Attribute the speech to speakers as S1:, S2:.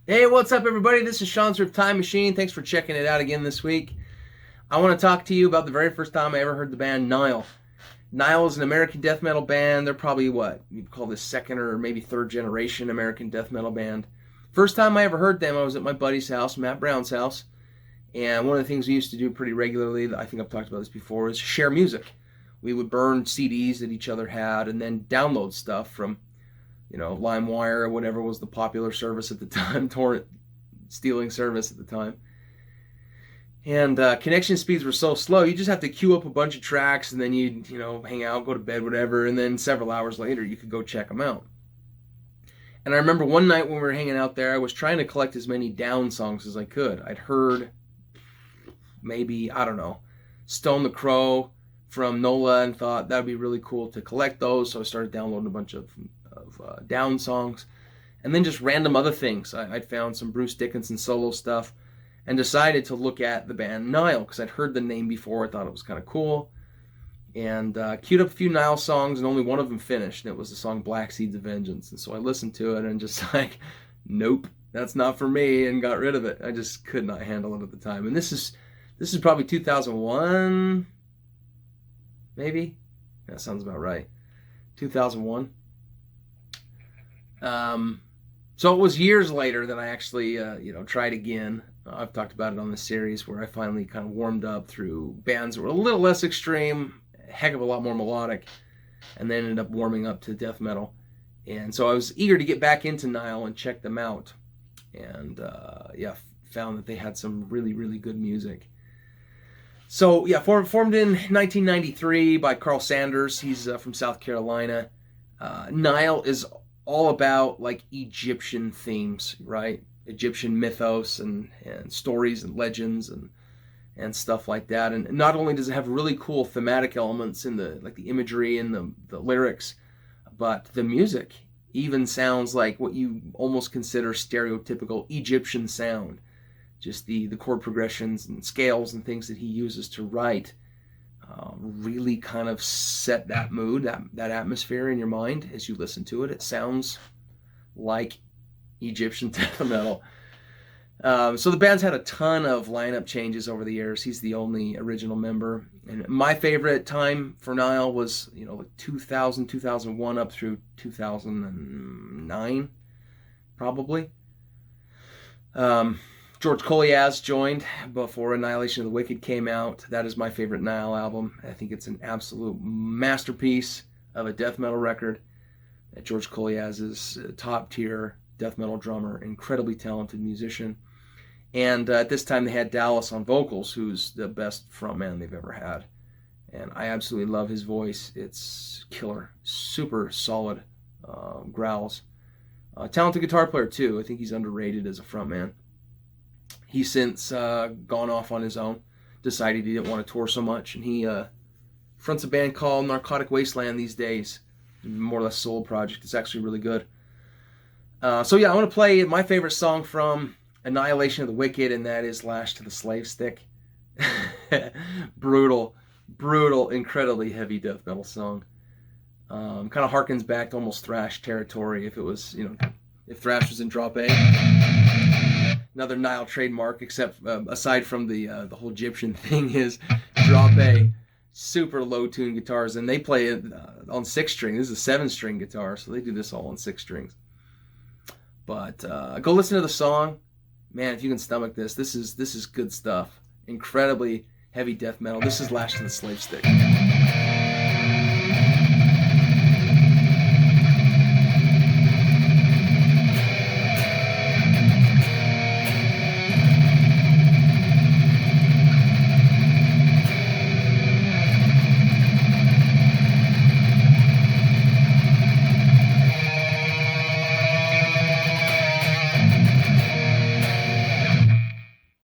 S1: Hey, what's up, everybody? This is Shawn's Riff Time Machine. Thanks for checking it out again this week. I want to talk to you about the very first time I ever heard the band Nile. Nile is an American death metal band. They're probably what you'd call the second or maybe third generation American death metal band. First time I ever heard them, I was at my buddy's house, Matt Brown's house. And one of the things we used to do pretty regularly, I think I've talked about this before, is share music. We would burn CDs that each other had and then download stuff from LimeWire or whatever was the popular service at the time, torrent stealing service at the time. And connection speeds were so slow, you just have to queue up a bunch of tracks and then you'd, hang out, go to bed, whatever, and then several hours later you could go check them out. And I remember one night when we were hanging out there, I was trying to collect as many Down songs as I could. I'd heard maybe, I don't know, Stone the Crow from NOLA and thought that would be really cool to collect those, so I started downloading a bunch of Down songs, and then just random other things. I'd found some Bruce Dickinson solo stuff and decided to look at the band Nile because I'd heard the name before. I thought it was kind of cool, and queued up a few Nile songs, and only one of them finished, and it was the song Black Seeds of Vengeance. And so I listened to it and just like, nope, that's not for me, and got rid of it. I just could not handle it at the time. And this is probably 2001, maybe? That sounds about right. 2001. So it was years later that I actually, tried again. I've talked about it on the series where I finally kind of warmed up through bands that were a little less extreme, a heck of a lot more melodic, and then ended up warming up to death metal. And so I was eager to get back into Nile and check them out. And, found that they had some really, really good music. So, formed in 1993 by Carl Sanders. He's from South Carolina. Nile is all about like Egyptian themes, right? Egyptian mythos and stories and legends and stuff like that. And not only does it have really cool thematic elements in the imagery and the lyrics, but the music even sounds like what you almost consider stereotypical Egyptian sound. Just the chord progressions and scales and things that he uses to write really kind of set that mood, that atmosphere in your mind as you listen to it. It sounds like Egyptian death metal. So the band's had a ton of lineup changes over the years. He's the only original member. And my favorite time for Nile was, 2000, 2001 up through 2009, probably. George Kolias joined before Annihilation of the Wicked came out. That is my favorite Nile album. I think it's an absolute masterpiece of a death metal record. George Kolias is a top-tier death metal drummer, incredibly talented musician. And at this time they had Dallas on vocals, who's the best frontman they've ever had. And I absolutely love his voice. It's killer. Super solid growls. Talented guitar player, too. I think he's underrated as a frontman. He's since gone off on his own, decided he didn't want to tour so much, and he fronts a band called Narcotic Wasteland these days, more or less solo project. It's actually really good. I want to play my favorite song from Annihilation of the Wicked, and that is Lashed to the Slave Stick. brutal, incredibly heavy death metal song. Kind of harkens back to almost thrash territory if it was, if thrash was in drop A. Another Nile trademark, except aside from the whole Egyptian thing, is drop A, super low tune guitars, and they play it on 6-string. This is a 7-string guitar, so they do this all on 6 strings. But go listen to the song, man. If you can stomach this, this is good stuff. Incredibly heavy death metal. This is Lashed to the Slave Stick.